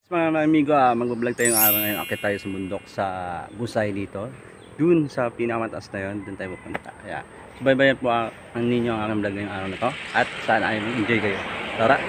Mga amigo, mag-vlog tayo ng araw ngayon. Akit tayo sa bundok sa Busay dito. Dun sa pinakamataas na yun, dun tayo pupunta. Kaya, subaybayan po ang ninyo ang aking vlog ngayong araw na to. At sana ay enjoy kayo. Tara!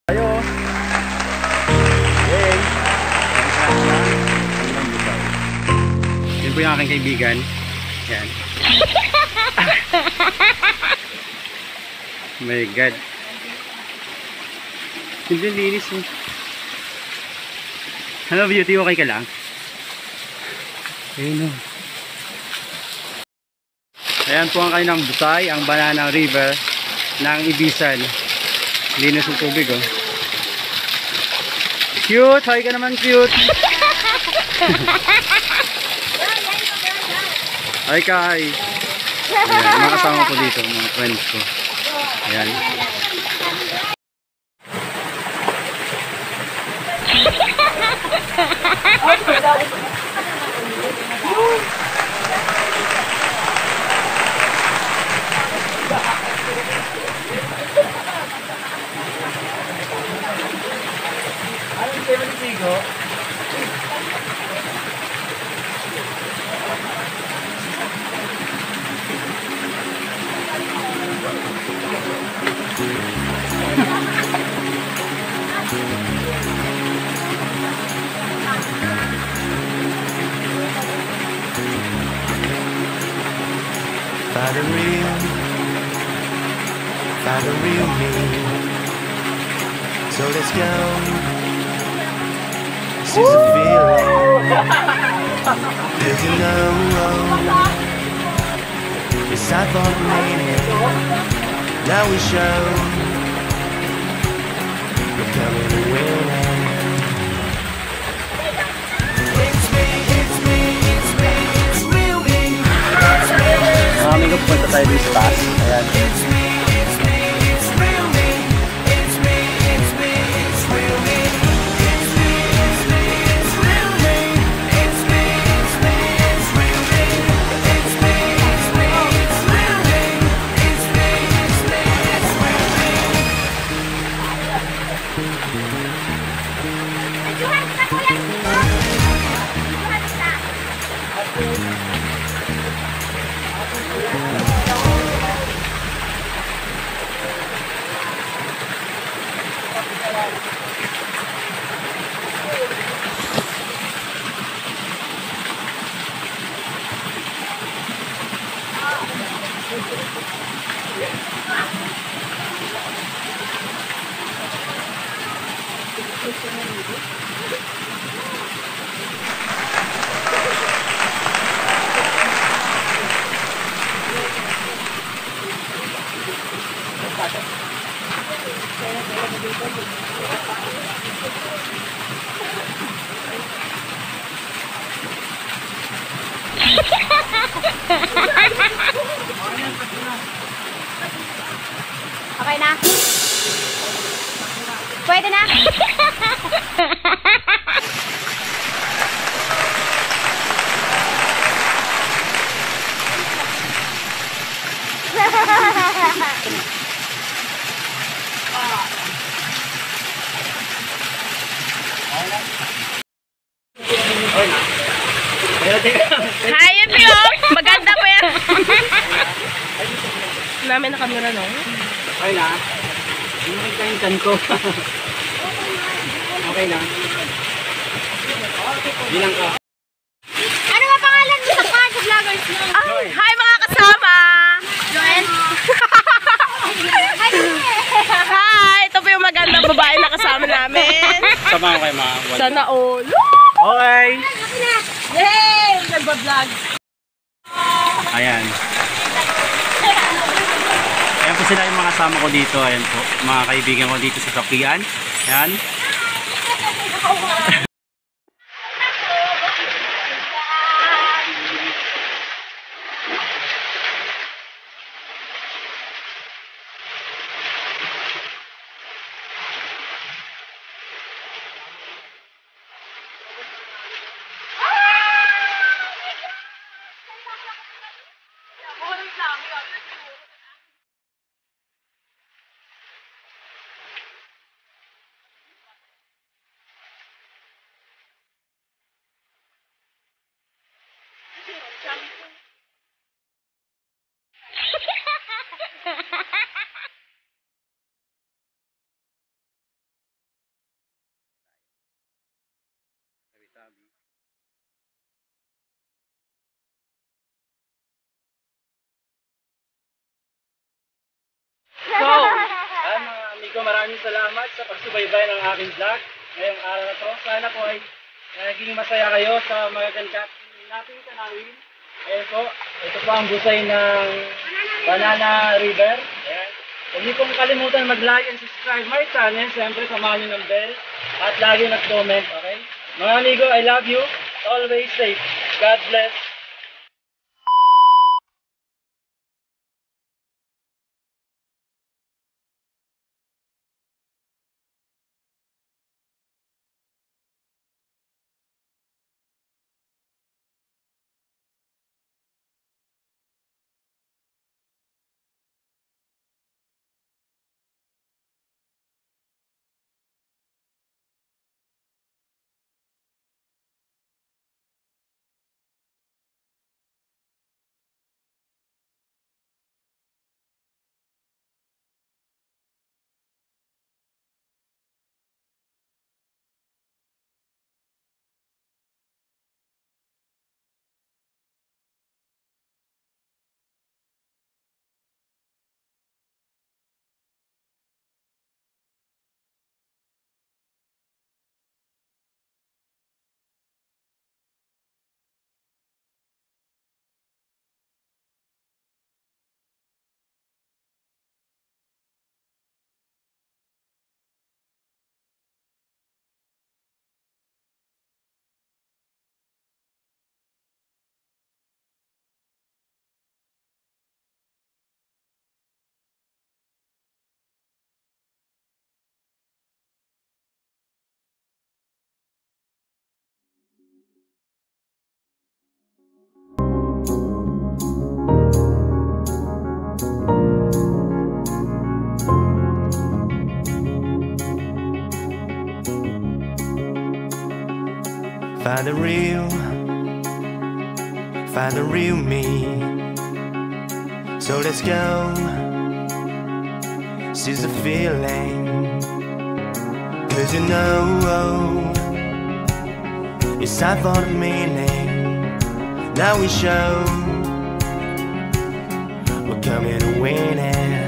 Tayo! Yay! Yan po yung aking kaibigan. Yan. Oh my God. Hindi linis mo. Hello beauty, okay ka lang? Ayun o. Ayan po ang kanilang Busay, ang Banana River ng Ibisan. Linis ng tubig oh. Cute! Hi ka naman cute! Hi Kai! Ayan, mga kasama ko dito, mga friends ko. Ayan. Find the real me. So let's go. This is a feeling. There's no road. Yes, I thought meaning. Now we show. We're coming to win it. It's me, it's me, it's me, it's real me. It's me, it's me. Mga amigo, punta tayo dito sa taas. Ayan. It's me, it's me, it's Okay na? Pwede na? Hayop yun! Maganda pa yan! Namin na camera, no? Okay na. Hindi ka yung chan ko. Okay na. Bilang ka. Ano ba pangalan mo sa vloggers mo? Hi mga kasama! Joel? Hi! Ito po yung magandang babae na kasama namin. Sama ko kayo mga. Sana all. Okay. Yay! Nagba-vlog. Ayan. Ayan po sila yung mga kasama ko dito. Ayan po. Mga kaibigan ko dito sa Sapian. Ayan. So, mga amigo, maraming salamat sa pagsubaybay ng aking vlog ngayong araw na to. Sana po ay naging masaya kayo sa mga ganda nating tanawin. Ayan po, ito po ang busay ng Banana River. Ayan. Huwag niyo pong kalimutan mag-like and subscribe my channel. Siyempre, samahan niyo ng bell at lagi mag-comment, okay? Mga amigo, I love you. Always safe. God bless. Find the real find the real me. So let's go, seize the feeling. Cause you know it's time for the meaning. Now we show we're coming to win it.